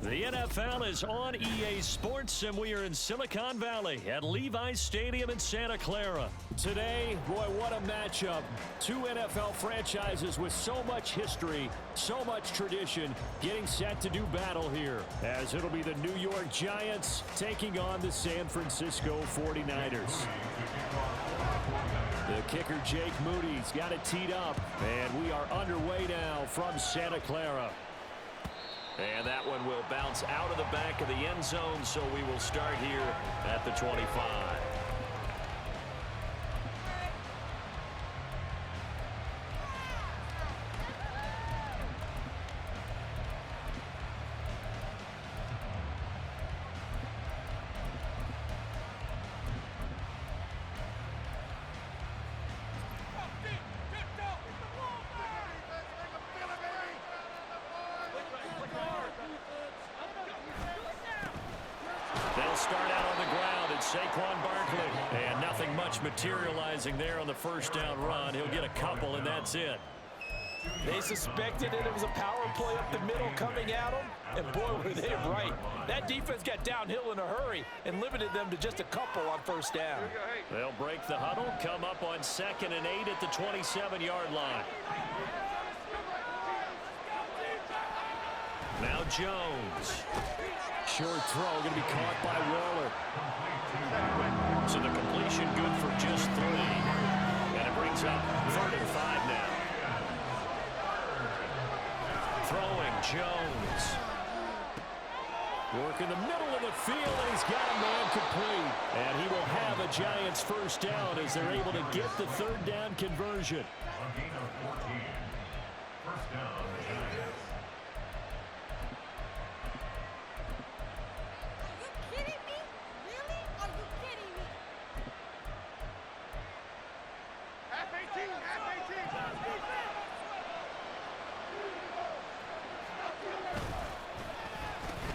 The NFL is on EA Sports, and we are in Silicon Valley at Levi's Stadium in Santa Clara. Today, boy, what a matchup. Two NFL franchises with so much history, so much tradition, getting set to do battle here, as it'll be the New York Giants taking on the San Francisco 49ers. The kicker, Jake Moody's got it teed up, and we are underway now from Santa Clara. And that one will bounce out of the back of the end zone, so we will start here at the 25. Start out on the ground, it's Saquon Barkley. And nothing much materializing there on the first down run. He'll get a couple, and that's it. They suspected that it was a power play up the middle coming at them, and boy, were they right. That defense got downhill in a hurry and limited them to just a couple on first down. They'll break the huddle, come up on 2nd and 8 at the 27-yard line. Now Jones. Short throw, going to be caught by Waller. So the completion good for just 3. And it brings up 3rd and 5 now. Throwing, Jones. Work in the middle of the field, and he's got a man complete. And he will have a Giants first down as they're able to get the 3rd down conversion. On gain of 14. First down, Giants.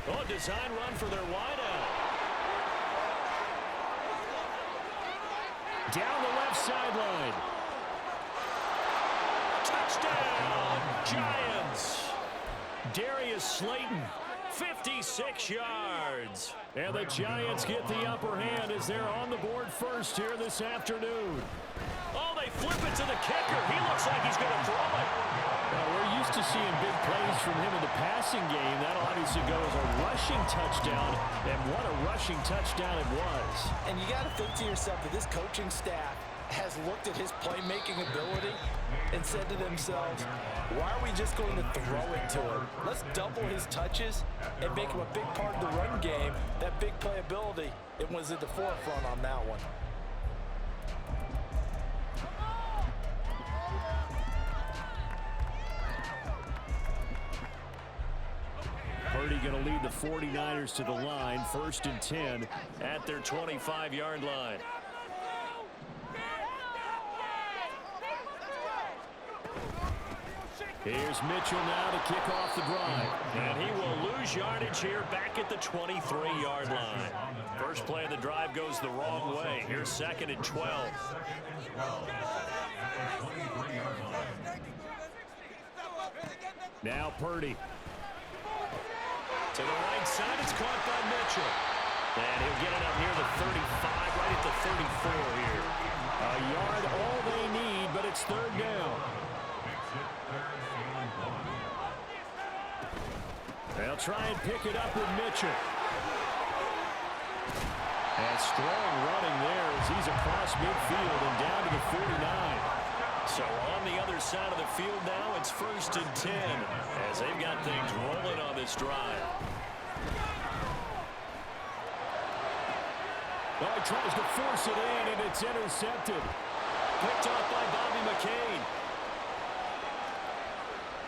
Oh, design run for their wideout. Down the left sideline. Touchdown, Giants. Darius Slayton, 56 yards. And the Giants get the upper hand as they're on the board first here this afternoon. Oh, they flip it to the kicker. He looks like he's going to throw it. We're used to seeing big plays from him in the passing game. That'll obviously go as a rushing touchdown, and what a rushing touchdown it was. And you got to think to yourself that this coaching staff has looked at his playmaking ability and said to themselves, why are we just going to throw it to him? Let's double his touches and make him a big part of the run game. That big playability, it was at the forefront on that one. Purdy going to lead the 49ers to the line, 1st and 10 at their 25-yard line. Here's Mitchell now to kick off the drive. And he will lose yardage here back at the 23-yard line. First play of the drive goes the wrong way. Here's 2nd and 12. Now Purdy. To the right side, it's caught by Mitchell. And he'll get it up near the 35, right at the 34 here. A yard, all they need, but it's 3rd down. They'll try and pick it up with Mitchell. And strong running there as he's across midfield and down to the 49. So on the other side of the field now, it's 1st and 10 as they've got things rolling on this drive. Oh, he tries to force it in, and it's intercepted. Picked off by Bobby McCain.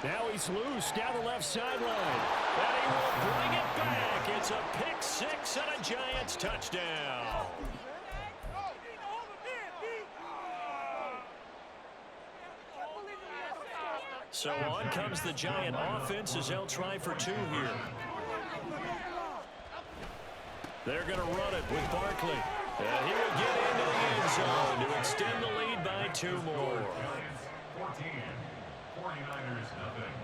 Now he's loose down the left sideline. And he will bring it back. It's a pick 6 and a Giants touchdown. So on comes the Giant offense as they'll try for 2 here. They're going to run it with Barkley. And he will get into the end zone to extend the lead by 2 more. 14, 49ers nothing.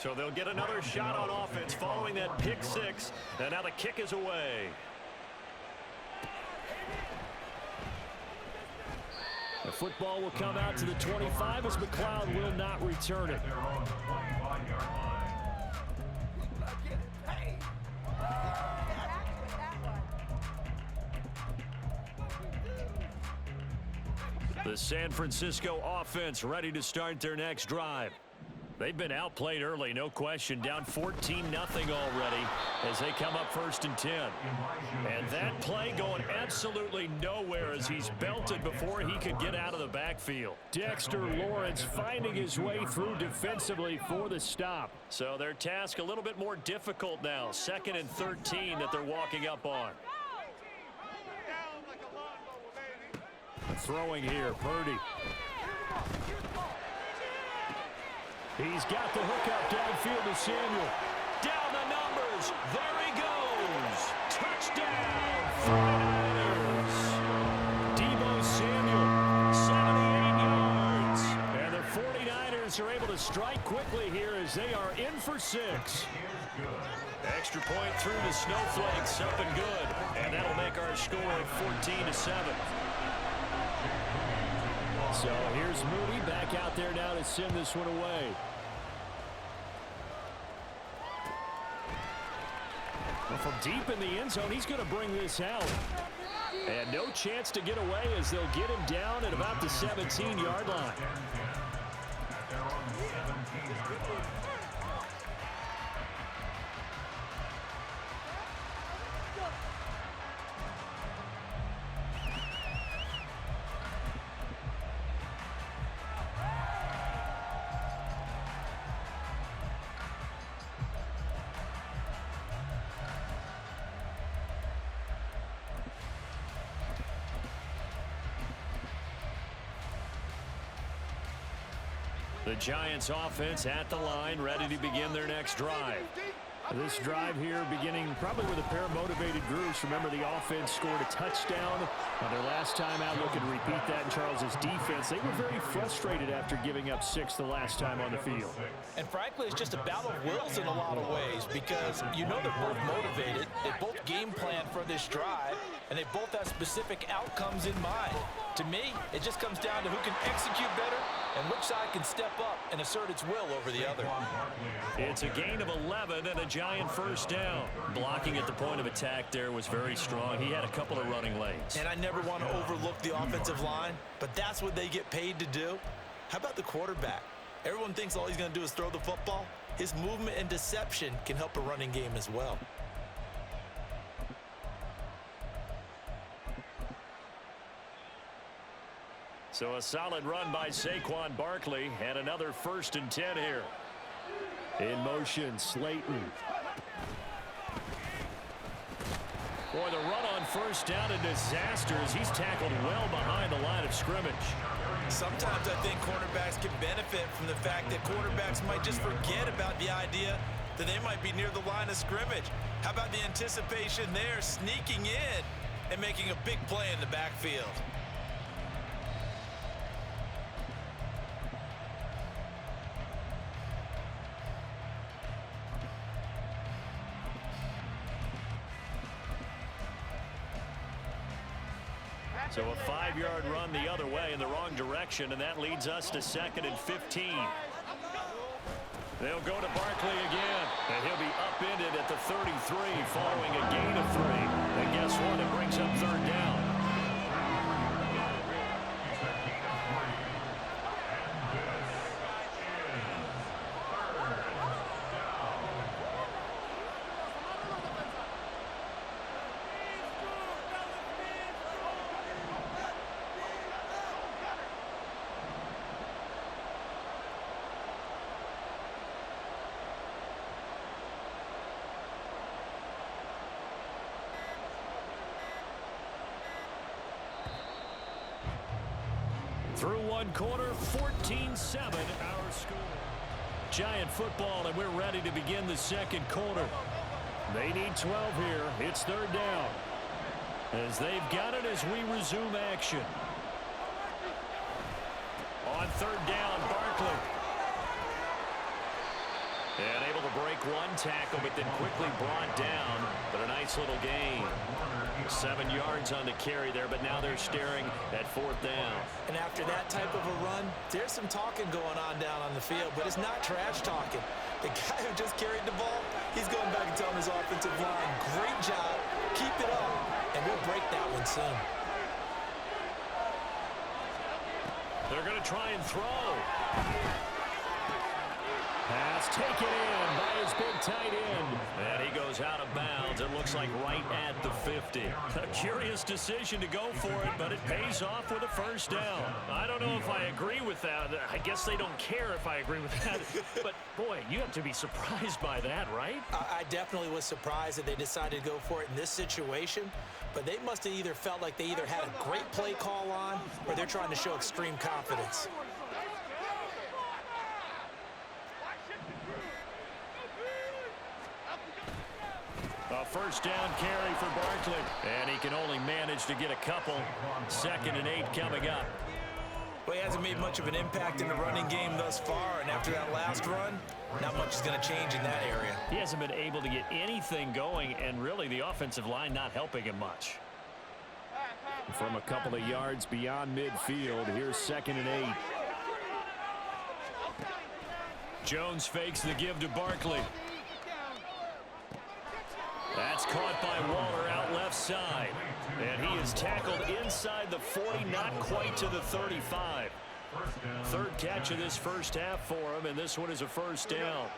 So they'll get another shot on offense following that pick six. And now the kick is away. The football will come out to the 25 as McLeod will not return it. They're on the 25-yard line. The San Francisco offense ready to start their next drive. They've been outplayed early, no question. Down 14-0 already as they come up 1st and 10. And that play going absolutely nowhere as he's belted before he could get out of the backfield. Dexter Lawrence finding his way through defensively for the stop. So their task a little bit more difficult now. 2nd and 13 that they're walking up on. Throwing here, Purdy. He's got the hook up downfield to Samuel. Down the numbers. There he goes. Touchdown, 49ers. Deebo Samuel, 78 yards. And the 49ers are able to strike quickly here as they are in for 6. Extra point through the snowflakes, up and good. And that'll make our score 14-7. So here's Mooney back out there now to send this one away. Well, from deep in the end zone, he's going to bring this out. And no chance to get away as they'll get him down at about the 17-yard line. The Giants offense at the line, ready to begin their next drive. This drive here beginning probably with a pair of motivated groups. Remember, the offense scored a touchdown their last time out, looking to repeat that in Charles's defense. They were very frustrated after giving up 6 the last time on the field. And frankly, it's just a battle of wills in a lot of ways because you know they're both motivated. They both game plan for this drive, and they both have specific outcomes in mind. To me, it just comes down to who can execute better and which side can step up and assert its will over the other. It's a gain of 11 and a Giant first down. Blocking at the point of attack there was very strong. He had a couple of running lanes. And I never want to overlook the offensive line, but that's what they get paid to do. How about the quarterback? Everyone thinks all he's going to do is throw the football. His movement and deception can help a running game as well. So a solid run by Saquon Barkley and another 1st and 10 here. In motion, Slayton. Boy, the run on 1st down, a disaster as he's tackled well behind the line of scrimmage. Sometimes I think cornerbacks can benefit from the fact that quarterbacks might just forget about the idea that they might be near the line of scrimmage. How about the anticipation there, sneaking in and making a big play in the backfield? So a 5-yard run the other way in the wrong direction, and that leads us to 2nd and 15. They'll go to Barkley again, and he'll be upended at the 33 following a gain of 3. And guess what? It brings up 3rd down. Through one quarter, 14-7 our score. Giant football, and we're ready to begin the 2nd quarter. They need 12 here. It's 3rd down. As they've got it as we resume action. On 3rd down, Barkley. And able to break one tackle, but then quickly brought down. But a nice little gain. 7 yards on the carry there, but now they're staring at 4th down. And after that type of a run, there's some talking going on down on the field, but it's not trash talking. The guy who just carried the ball, he's going back and telling his offensive line, great job, keep it up, and we'll break that one soon. They're going to try and throw. Pass taken in by his big tight end. And he goes out of bounds. It looks like right at the 50. A curious decision to go for it, but it pays off with a first down. I don't know if I agree with that. I guess they don't care if I agree with that. But, boy, you have to be surprised by that, right? I definitely was surprised that they decided to go for it in this situation. But they must have either felt like they either had a great play call on or they're trying to show extreme confidence. A first down carry for Barkley. And he can only manage to get a couple. 2nd and 8 coming up. Well, he hasn't made much of an impact in the running game thus far, and after that last run, not much is going to change in that area. He hasn't been able to get anything going, and really the offensive line not helping him much. From a couple of yards beyond midfield, here's 2nd and 8. Jones fakes the give to Barkley. That's caught by Waller out left side. And he is tackled inside the 40, not quite to the 35. 3rd catch of this first half for him, and this one is a first down.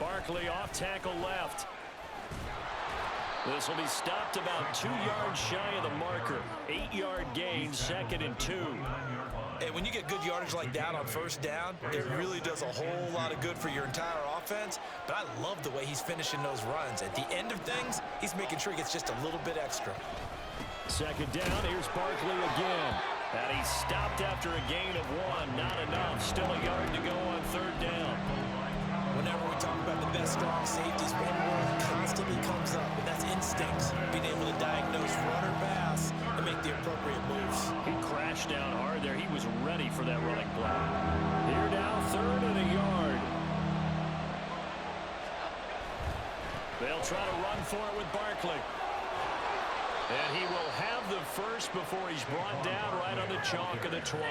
Barkley off tackle left. This will be stopped about 2 yards shy of the marker. 8-yard gain, 2nd and 2. And when you get good yardage like that on first down, it really does a whole lot of good for your entire offense. But I love the way he's finishing those runs. At the end of things, he's making sure he gets just a little bit extra. 2nd down, here's Barkley again. And he's stopped after a gain of 1. Not enough. Still a yard to go on 3rd down. Whenever we talk about the best strong safeties, one word constantly comes up, and that's instincts. Being able to diagnose run or pass and make the appropriate moves. He crashed down hard there. He was ready for that running play. Here now, 3rd and a yard. They'll try to run for it with Barkley. And he will have the first before he's brought down right on the chalk of the 20.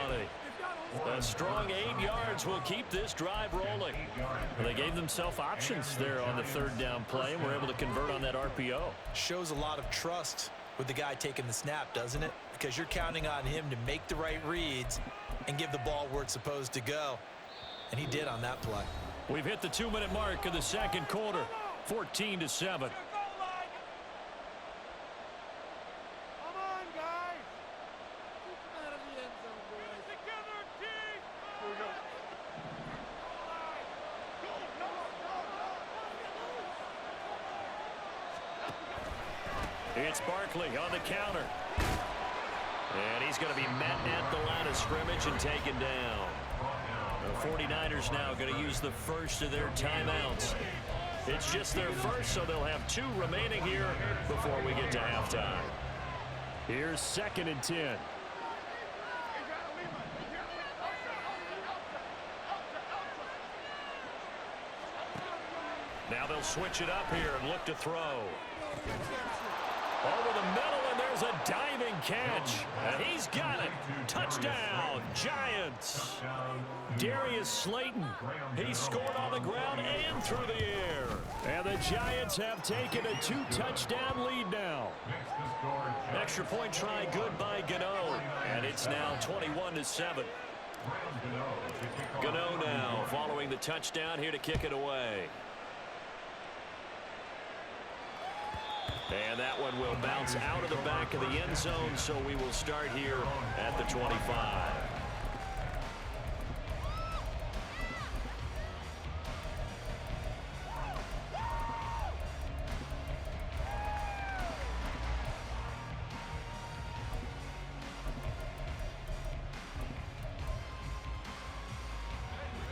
A strong 8 yards will keep this drive rolling. Well, they gave themselves options there on the 3rd down play and were able to convert on that RPO. Shows a lot of trust with the guy taking the snap, doesn't it? Because you're counting on him to make the right reads and give the ball where it's supposed to go. And he did on that play. We've hit the 2-minute mark of the 2nd quarter. 14-7. It's Barkley on the counter. And he's going to be met at the line of scrimmage and taken down. The 49ers now going to use the first of their timeouts. It's just their first, so they'll have 2 remaining here before we get to halftime. Here's 2nd and 10. Now they'll switch it up here and look to throw. Over the middle, and there's a diving catch. And he's got it. Touchdown, Giants. Darius Slayton. He scored on the ground and through the air. And the Giants have taken a 2-touchdown lead now. Extra point try good by Gano. And it's now 21-7. Gano now following the touchdown here to kick it away. And that one will bounce out of the back of the end zone, so we will start here at the 25.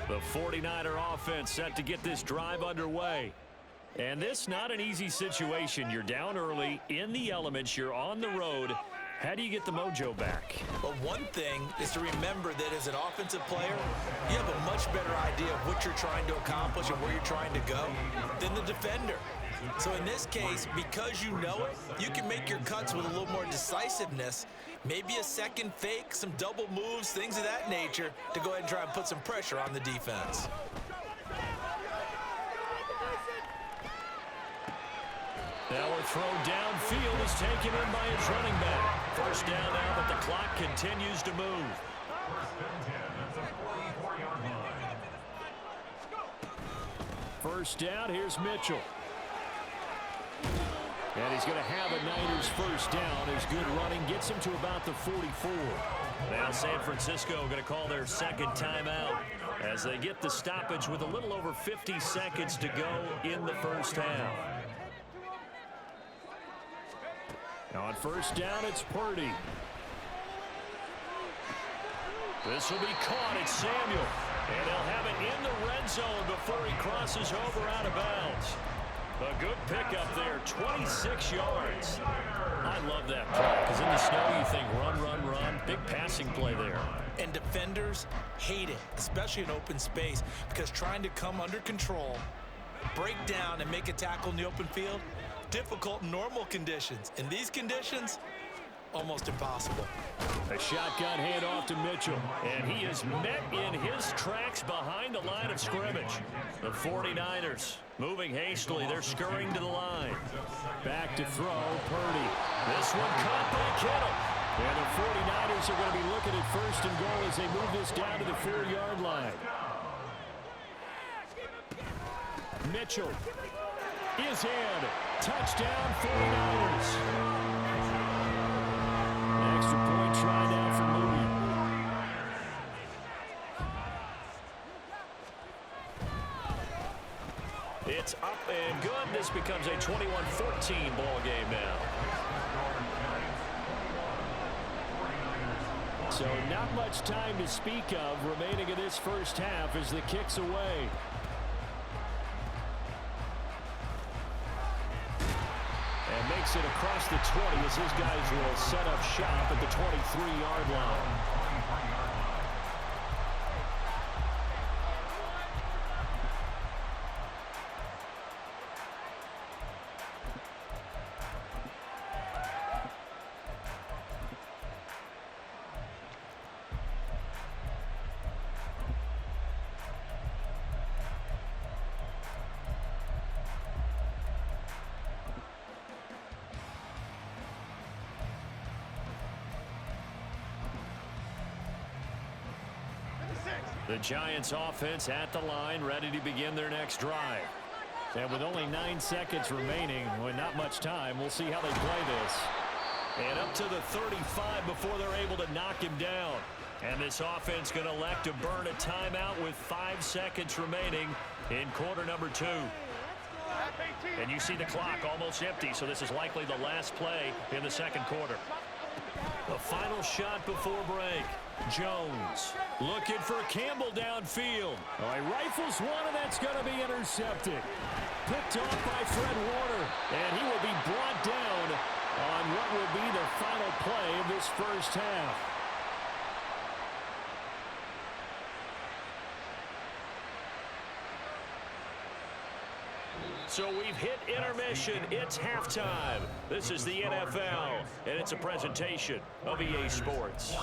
The 49er offense set to get this drive underway. And this not an easy situation. You're down early, in the elements, you're on the road. How do you get the mojo back? Well, one thing is to remember that as an offensive player, you have a much better idea of what you're trying to accomplish and where you're trying to go than the defender. So in this case, because you know it, you can make your cuts with a little more decisiveness, maybe a second fake, some double moves, things of that nature, to go ahead and try and put some pressure on the defense. Now a throw downfield is taken in by his running back. First down now, but the clock continues to move. First down, here's Mitchell. And he's going to have a Niners first down. His good running gets him to about the 44. Now San Francisco going to call their second timeout as they get the stoppage with a little over 50 seconds to go in the first half. Now on first down, it's Purdy. This will be caught. It's Samuel. And they'll have it in the red zone before he crosses over out of bounds. A good pickup there, 26 yards. I love that play because in the snow you think run, run, run. Big passing play there. And defenders hate it, especially in open space, because trying to come under control, break down, and make a tackle in the open field, difficult in normal conditions. In these conditions, almost impossible. A shotgun handoff to Mitchell, and he is met in his tracks behind the line of scrimmage. The 49ers moving hastily. They're scurrying to the line. Back to throw, Purdy. This one caught by Kittle. And the 49ers are going to be looking at first and goal as they move this down to the 4-yard line. Mitchell is in. Touchdown, 49ers. Extra point try now for Moody. It's up and good. This becomes a 21-14 ball game now. So not much time to speak of remaining in this first half as the kick's away. And makes it across the 20 as his guys will set up shop at the 23-yard line. The Giants offense at the line, ready to begin their next drive. And with only 9 seconds remaining, with not much time, we'll see how they play this. And up to the 35 before they're able to knock him down. And this offense going to elect to burn a timeout with 5 seconds remaining in quarter number 2. And you see the clock almost empty, so this is likely the last play in the second quarter. The final shot before break. Jones looking for Campbell downfield. Oh, he rifles one, and that's going to be intercepted. Picked off by Fred Warner, and he will be brought down on what will be the final play of this first half. So we've hit intermission. It's halftime. This is the NFL, and it's a presentation of EA Sports.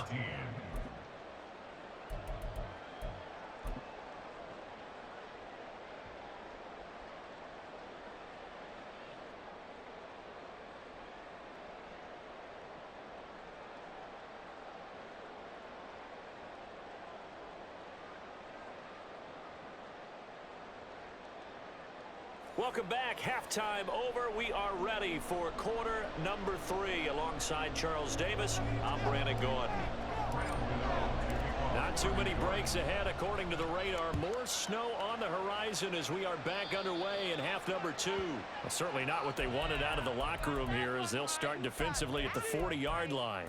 Welcome back. Halftime over. We are ready for quarter number 3. Alongside Charles Davis, I'm Brandon Gordon. Not too many breaks ahead according to the radar. More snow on the horizon as we are back underway in half number 2. Well, certainly not what they wanted out of the locker room here as they'll start defensively at the 40-yard line.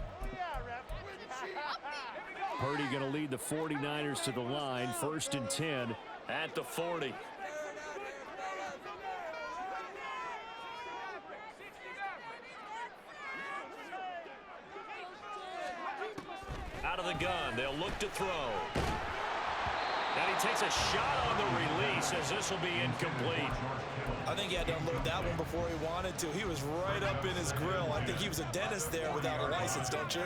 Purdy going to lead the 49ers to the line. 1st and 10 at the 40. out of the gun. They'll look to throw. And he takes a shot on the release as this will be incomplete. I think he had to unload that one before he wanted to. He was right up in his grill. I think he was a dentist there without a license, don't you?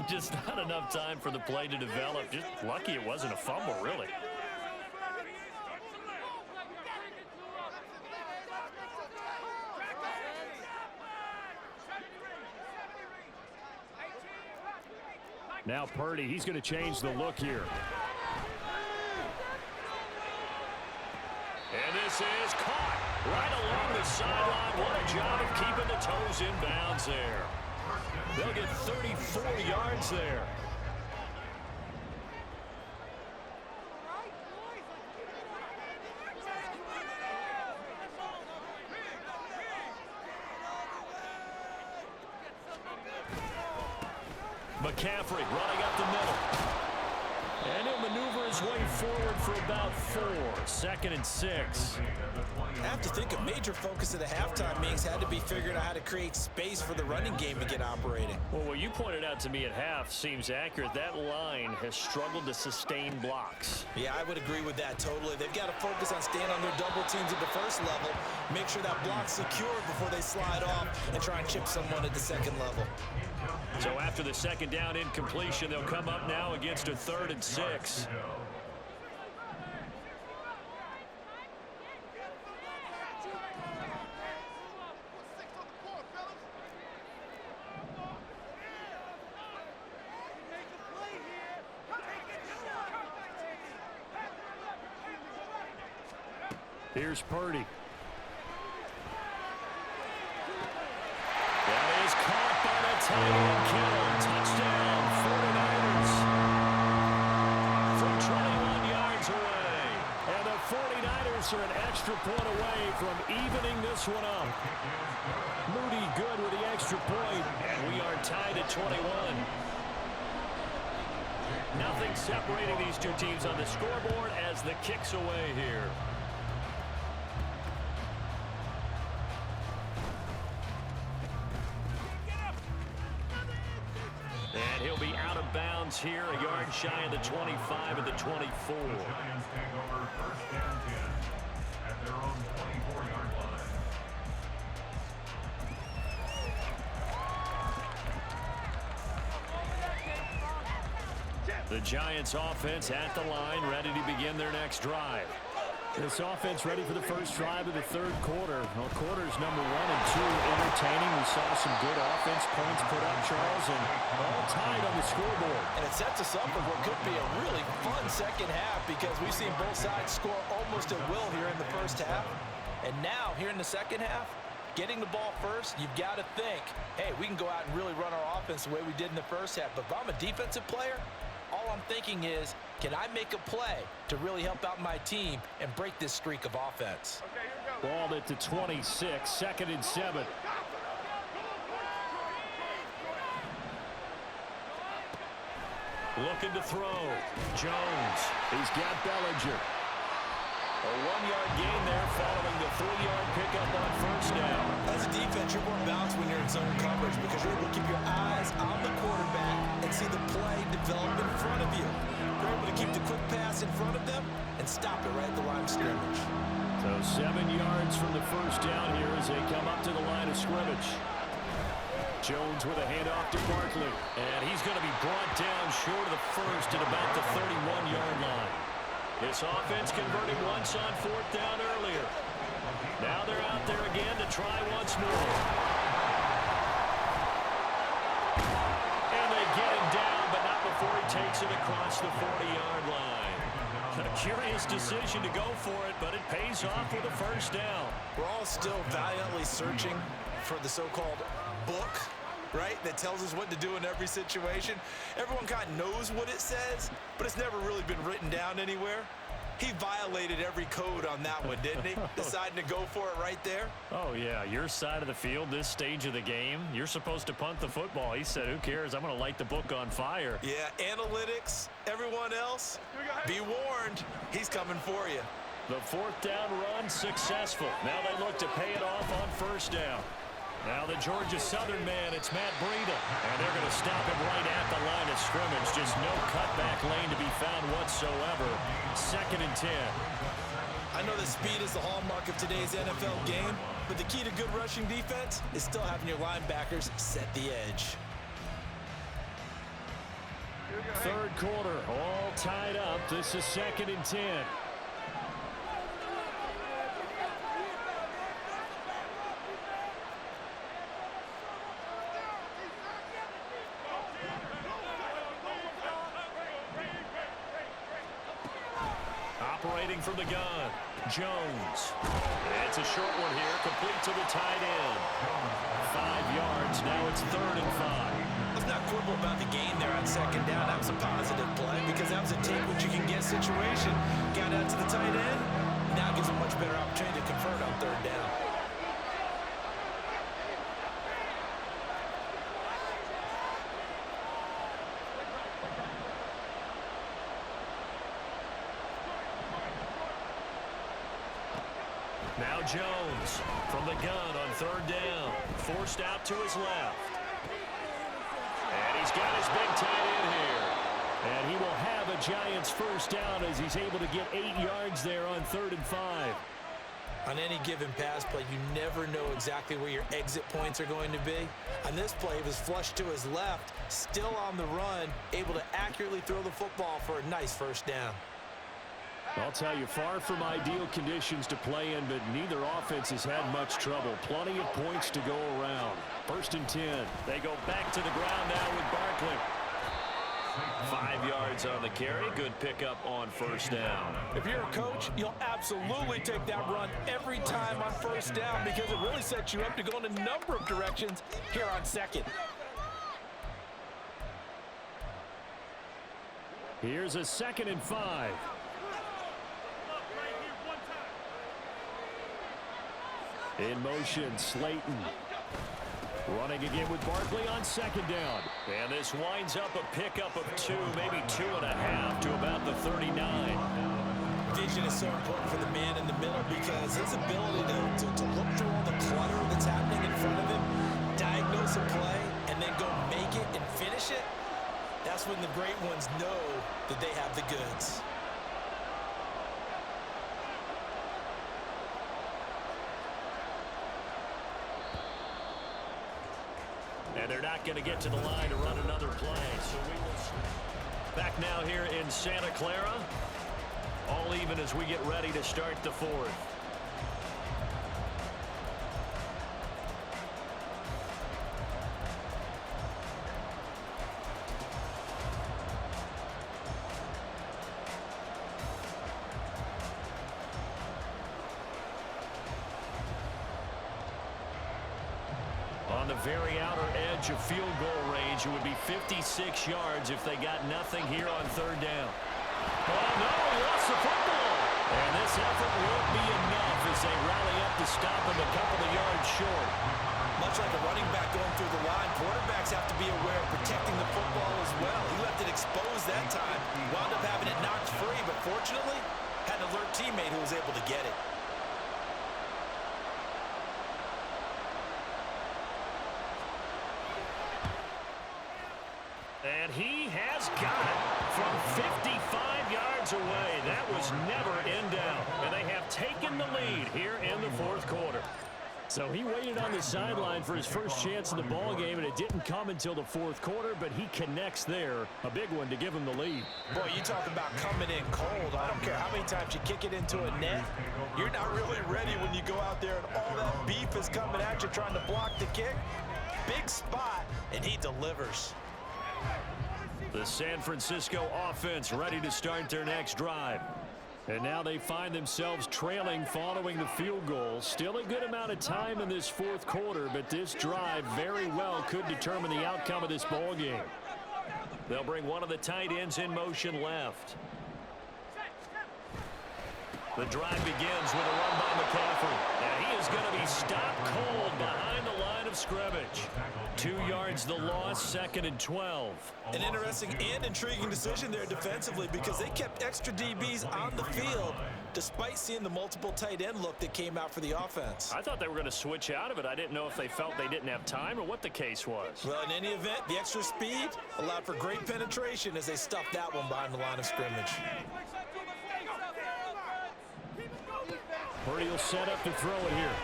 Just not enough time for the play to develop. Just lucky it wasn't a fumble, really. Now Purdy, he's going to change the look here. And this is caught right along the sideline. What a job of keeping the toes in bounds there. They'll get 34 yards there. McCaffrey running up the middle. And he'll maneuver his way forward for about 4. 2nd and 6. I have to think a major focus of the halftime meetings had to be figuring out how to create space for the running game to get operating. Well, what you pointed out to me at half seems accurate. That line has struggled to sustain blocks. Yeah, I would agree with that totally. They've got to focus on staying on their double teams at the first level, make sure that block's secure before they slide off and try and chip someone at the second level. So after the second down incompletion, they'll come up now against a 3rd and 6. Here's Purdy. That is caught by the tight end kill. Touchdown, 49ers. From 21 yards away. And the 49ers are an extra point away from evening this one up. Moody good with the extra point. And we are tied at 21. Nothing separating these two teams on the scoreboard as the kick's away here. And he'll be out of bounds here, a yard shy of the 25 at the 24. The Giants take over 1st and 10 at their own 24-yard line. The Giants offense at the line, ready to begin their next drive. This offense ready for the first drive of the 3rd quarter. Well, quarters number 1 and 2 entertaining. We saw some good offense points put up, Charles, and all tied on the scoreboard. And it sets us up for what could be a really fun second half because we've seen both sides score almost at will here in the first half. And now, here in the second half, getting the ball first, you've got to think, hey, we can go out and really run our offense the way we did in the first half. But if I'm a defensive player, all I'm thinking is, can I make a play to really help out my team and break this streak of offense? Ball at the 26, 2nd and 7. Looking to throw. Jones. He's got Bellinger. A 1-yard gain there following the 3-yard pickup on 1st down. As a defense, you're more balanced when you're in zone coverage because you're able to keep your eyes on the quarterback and see the play develop in front of you. You're able to keep the quick pass in front of them and stop it right at the line of scrimmage. So 7 yards from the 1st down here as they come up to the line of scrimmage. Jones with a handoff to Barkley. And he's going to be brought down short of the 1st at about the 31-yard line. This offense converted once on 4th down earlier. Now they're out there again to try once more. And they get him down, but not before he takes it across the 40-yard line. A curious decision to go for it, but it pays off with a 1st down. We're all still valiantly searching for the so-called book, right, that tells us what to do in every situation. Everyone kind of knows what it says, but it's never really been written down anywhere. He violated every code on that one, didn't he? Deciding to go for it right there. Oh, yeah, your side of the field, this stage of the game, you're supposed to punt the football. He said, who cares? I'm going to light the book on fire. Yeah, analytics, everyone else, be warned, he's coming for you. The 4th down run successful. Now they look to pay it off on 1st down. Now the Georgia Southern man, it's Matt Breida. And they're going to stop him right at the line of scrimmage. Just no cutback lane to be found whatsoever. 2nd and 10. I know that speed is the hallmark of today's NFL game, but the key to good rushing defense is still having your linebackers set the edge. 3rd quarter, all tied up. This is 2nd and 10. Operating from the gun, Jones. It's a short one here, complete to the tight end. 5 yards, now it's 3rd and 5. Let's not quibble about the gain there on 2nd down. That was a positive play because that was a take what you can get situation. Got out to the tight end. Now gives a much better opportunity to convert on 3rd down. Now Jones from the gun on 3rd down. Forced out to his left. And he's got his big tight end here. And he will have a Giants 1st down as he's able to get 8 yards there on 3rd and 5. On any given pass play, you never know exactly where your exit points are going to be. On this play, he was flushed to his left, still on the run, able to accurately throw the football for a nice 1st down. I'll tell you, far from ideal conditions to play in, but neither offense has had much trouble. Plenty of points to go around. 1st and 10. They go back to the ground now with Barkley. 5 yards on the carry. Good pickup on 1st down. If you're a coach, you'll absolutely take that run every time on 1st down because it really sets you up to go in a number of directions here on 2nd. Here's a 2nd and 5. In motion, Slayton. Running again with Barkley on 2nd down. And this winds up a pickup of 2, maybe 2.5 to about the 39. Vision is so important for the man in the middle because his ability to look through all the clutter that's happening in front of him, diagnose a play, and then go make it and finish it, that's when the great ones know that they have the goods. And they're not going to get to the line to run another play. So we will back now here in Santa Clara. All even as we get ready to start the 4th. On the very outer edge of field goal range, it would be 56 yards if they got nothing here on 3rd down. Oh, no, he lost the football. And this effort won't be enough as they rally up to stop him a couple of yards short. Much like a running back going through the line, quarterbacks have to be aware of protecting the football as well. He left it exposed that time, wound up having it knocked free, but fortunately, had an alert teammate who was able to get it. And he has got it from 55 yards away. That was never in doubt. And they have taken the lead here in the 4th quarter. So he waited on the sideline for his first chance in the ball game, and it didn't come until the 4th quarter, but he connects there. A big one to give him the lead. Boy, you talk about coming in cold. I don't care how many times you kick it into a net. You're not really ready when you go out there and all that beef is coming at you trying to block the kick. Big spot, and he delivers. The San Francisco offense ready to start their next drive. And now they find themselves trailing following the field goal. Still a good amount of time in this 4th quarter, but this drive very well could determine the outcome of this ball game. They'll bring one of the tight ends in motion left. The drive begins with a run by McCaffrey. And he is going to be stopped cold behind the line of scrimmage. 2 yards the loss, 2nd and 12. An interesting and intriguing decision there defensively because they kept extra DBs on the field despite seeing the multiple tight end look that came out for the offense. I thought they were going to switch out of it. I didn't know if they felt they didn't have time or what the case was. Well, in any event, the extra speed allowed for great penetration as they stuffed that one behind the line of scrimmage. Purdy will set up to throw it here.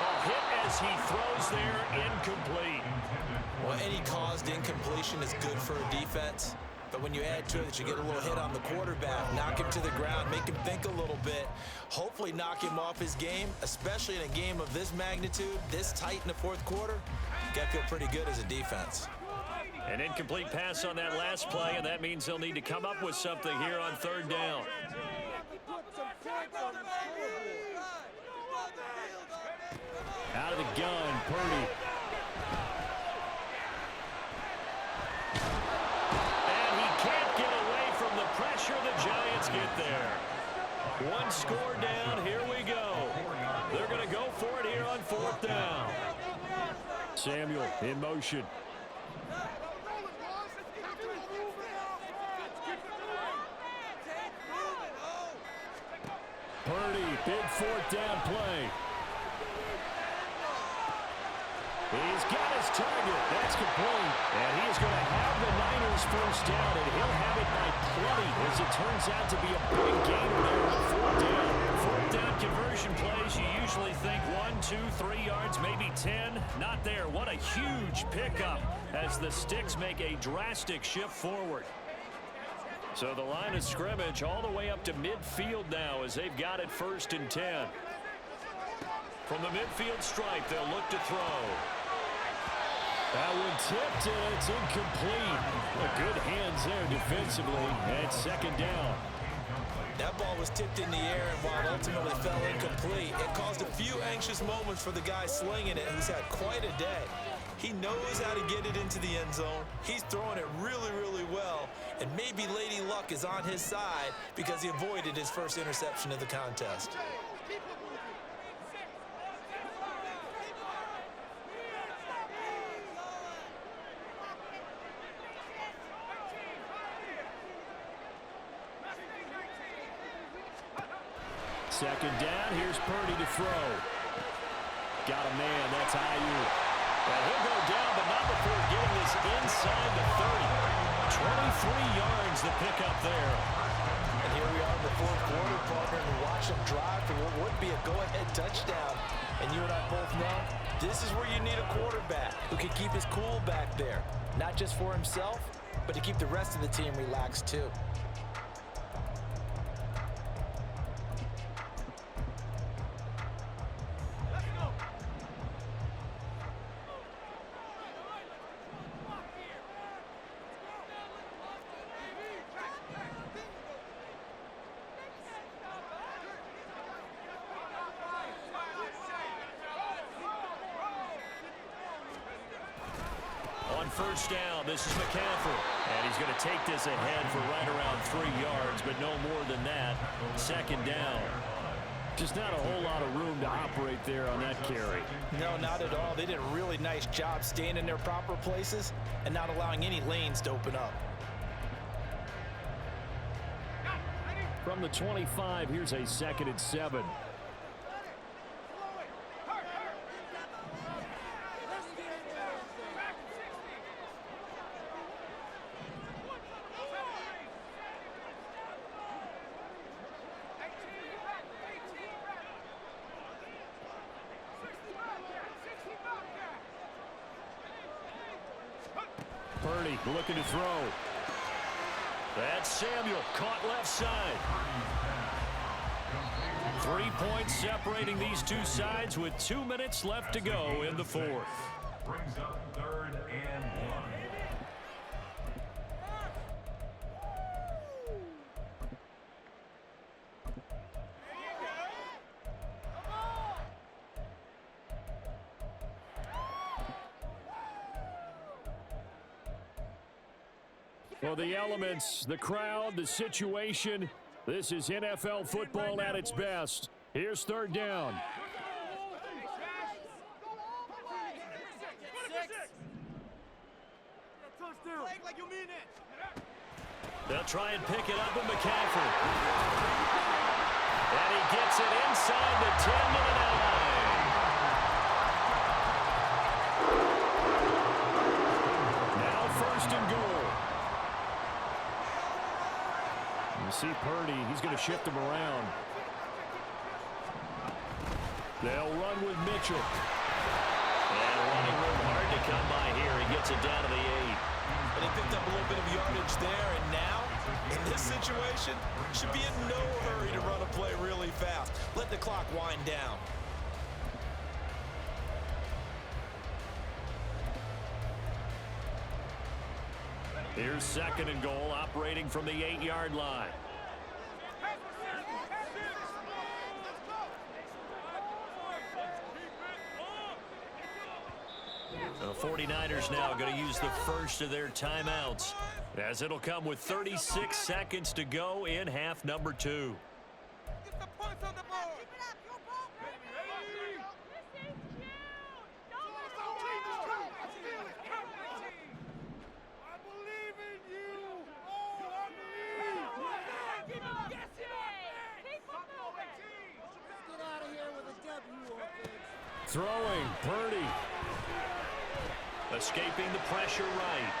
A hit as he throws there, incomplete. Well, any caused incompletion is good for a defense. But when you add to it that you get a little hit on the quarterback, knock him to the ground, make him think a little bit, hopefully knock him off his game, especially in a game of this magnitude, this tight in the fourth quarter, you got to feel pretty good as a defense. An incomplete pass on that last play, and that means they'll need to come up with something here on third down. Out of the gun, Purdy. And he can't get away from the pressure. The Giants get there. One score down. Here we go. They're going to go for it here on fourth down. Samuel in motion. Purdy, big fourth down play. He's got his target. That's complete. And he is going to have the Niners first down, and he'll have it by plenty as it turns out to be a big gainer there on fourth down. Fourth down conversion plays, you usually think 1, 2, 3 yards, maybe 10. Not there. What a huge pickup as the Sticks make a drastic shift forward. So the line of scrimmage all the way up to midfield now as they've got it 1st and 10. From the midfield stripe, they'll look to throw. That one tipped, and it's incomplete. Good hands there defensively at 2nd down. That ball was tipped in the air, and while it ultimately fell incomplete, it caused a few anxious moments for the guy slinging it, who's had quite a day. He knows how to get it into the end zone. He's throwing it really, really well, and maybe Lady Luck is on his side because he avoided his first interception of the contest. Second down, here's Purdy to throw. Got a man, that's Ayuk. And he'll go down, but not before getting this inside the 30. 23 yards the pickup there. And here we are in the fourth quarter, partner, and watch him drive for what would be a go-ahead touchdown. And you and I both know, this is where you need a quarterback who can keep his cool back there. Not just for himself, but to keep the rest of the team relaxed too. First down, this is McCaffrey. And he's going to take this ahead for right around 3 yards, but no more than that. 2nd down. Just not a whole lot of room to operate there on that carry. No, not at all. They did a really nice job staying in their proper places and not allowing any lanes to open up. From the 25, here's a 2nd and 7. Purdy looking to throw. That's Samuel, caught left side. 3 points separating these two sides with 2 minutes left to go in the fourth. Brings up 3rd and 1. Well, the elements, the crowd, the situation, this is NFL football at its best. Here's 3rd down. They'll try and pick it up with McCaffrey. And he gets it inside the 10 to the 9. Now first and goal. You see Purdy, he's going to shift him around. They'll run with Mitchell. And running room hard to come by here. He gets it down to the 8. And he picked up a little bit of yardage there, and now, in this situation, should be in no hurry to run a play really fast. Let the clock wind down. Here's second and goal, operating from the 8-yard line. The 49ers now going to use the first of their timeouts, as it'll come with 36 seconds to go in half number 2. Throwing, Purdy. Escaping the pressure right.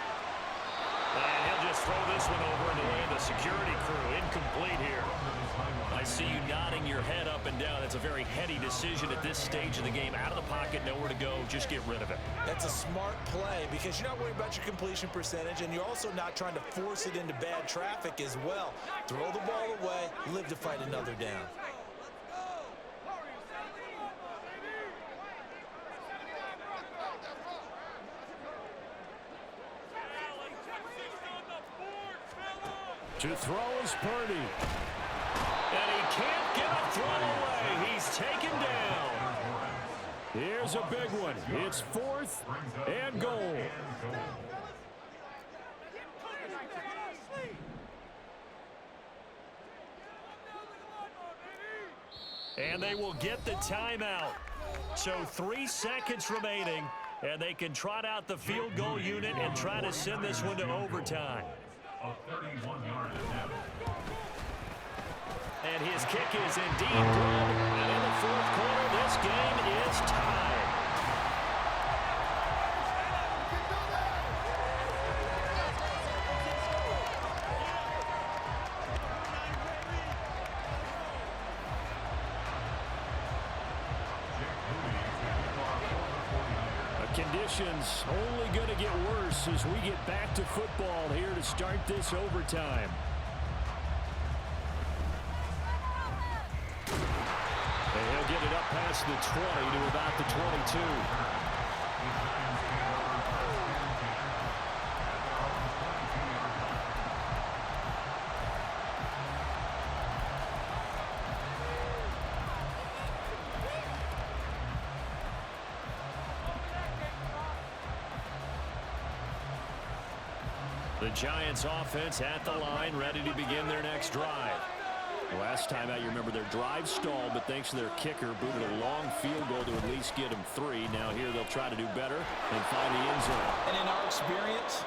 And he'll just throw this one over into the hand of the security crew. Incomplete here. I see you nodding your head up and down. That's a very heady decision at this stage of the game. Out of the pocket, nowhere to go. Just get rid of it. That's a smart play because you're not worried about your completion percentage, and you're also not trying to force it into bad traffic as well. Throw the ball away, live to fight another down. To throw is Purdy. And he can't get a throw away. He's taken down. Here's a big one. It's 4th and goal. And they will get the timeout. So 3 seconds remaining, and they can trot out the field goal unit and try to send this one to overtime. A 31-yard attempt. And his kick is indeed good. And in the 4th quarter, this game is tied. Conditions only going to get worse as we get back to football here to start this overtime. And he'll get it up past the 20 to about the 22. The Giants offense at the line, ready to begin their next drive. Last time out, you remember their drive stalled, but thanks to their kicker, booted a long field goal to at least get them 3. Now here they'll try to do better and find the end zone. And in our experience,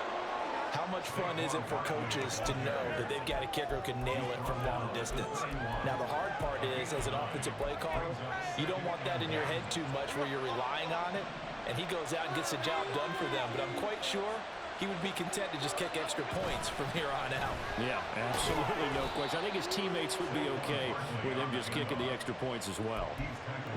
how much fun is it for coaches to know that they've got a kicker who can nail it from long distance? Now the hard part is, as an offensive play caller, you don't want that in your head too much where you're relying on it, and he goes out and gets the job done for them. But I'm quite sure he would be content to just kick extra points from here on out. Yeah, absolutely no question. I think his teammates would be okay with him just kicking the extra points as well.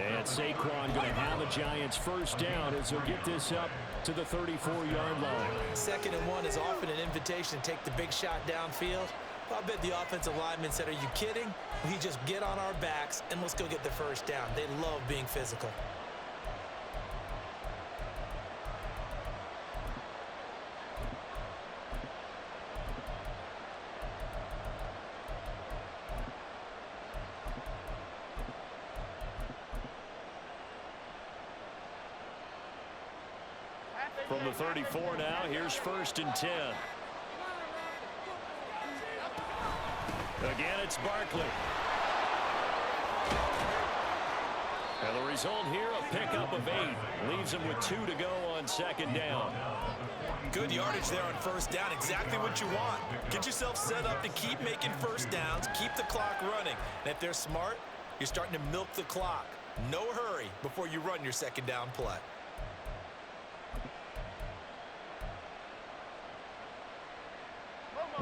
And Saquon going to have the Giants first down as he'll get this up to the 34-yard line. 2nd and 1 is often an invitation to take the big shot downfield. I bet the offensive lineman said, are you kidding? We just get on our backs and let's go get the first down. They love being physical. From the 34 now, here's 1st and 10. Again, it's Barkley. And the result here, a pickup of 8. Leaves him with 2 to go on 2nd down. Good yardage there on 1st down. Exactly what you want. Get yourself set up to keep making first downs, keep the clock running. And if they're smart, You're starting to milk the clock. No hurry before you run your second down play.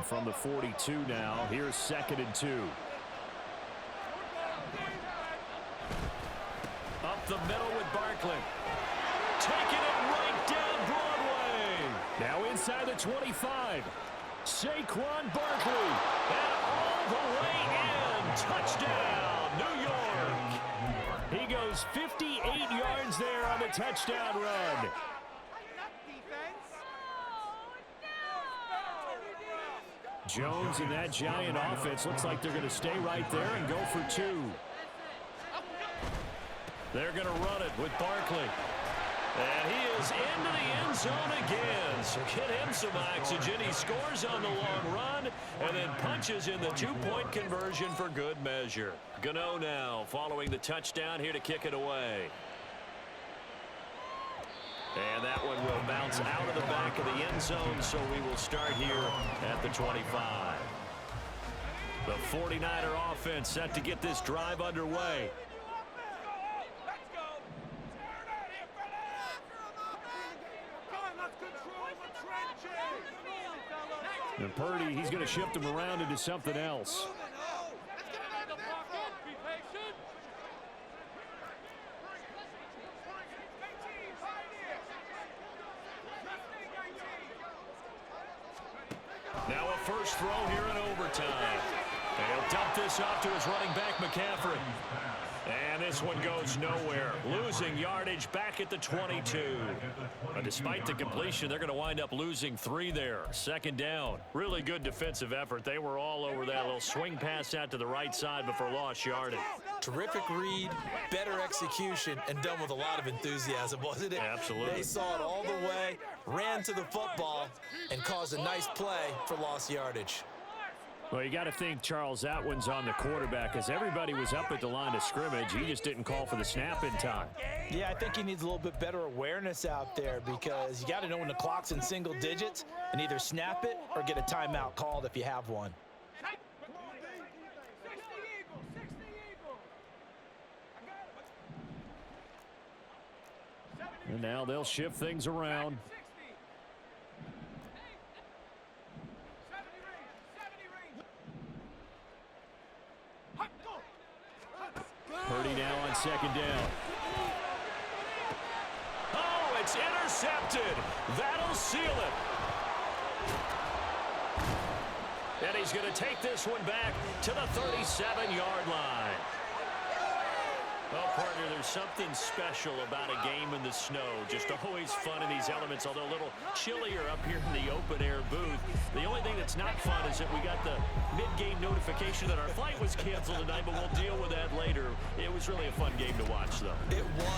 From the 42 now, here's 2nd and 2. Up the middle with Barkley. Taking it right down Broadway. Now inside the 25. Saquon Barkley. And all the way in. Touchdown, New York. He goes 58 yards there on the touchdown run. Jones and that Giant offense looks like they're going to stay right there and go for 2. They're going to run it with Barkley. And he is into the end zone again. So get him some oxygen. He scores on the long run and then punches in the 2-point conversion for good measure. Gano now following the touchdown here to kick it away. And that one will bounce out of the back of the end zone, so we will start here at the 25. The 49er offense set to get this drive underway. And Purdy, he's going to shift him around into something else. Now a first throw here in overtime. And he'll dump this off to his running back, McCaffrey. And this one goes nowhere. Losing yardage back at the 22. But despite the completion, they're going to wind up losing 3 there. 2nd down. Really good defensive effort. They were all over that little swing pass out to the right side before lost yardage. Terrific read, better execution, and done with a lot of enthusiasm, wasn't it? Absolutely. They saw it all the way, ran to the football, and caused a nice play for lost yardage. Well, you got to think, Charles, that one's on the quarterback as everybody was up at the line of scrimmage. He just didn't call for the snap in time. Yeah, I think he needs a little bit better awareness out there because you got to know when the clock's in single digits and either snap it or get a timeout called if you have one. And now they'll shift things around. Purdy now on 2nd down. Oh, it's intercepted. That'll seal it. And he's going to take this one back to the 37-yard line. Well, partner, there's something special about a game in the snow. Just always fun in these elements, although a little chillier up here in the open-air booth. The only thing that's not fun is that we got the mid-game notification that our flight was canceled tonight, but we'll deal with that later. It was really a fun game to watch, though. It was.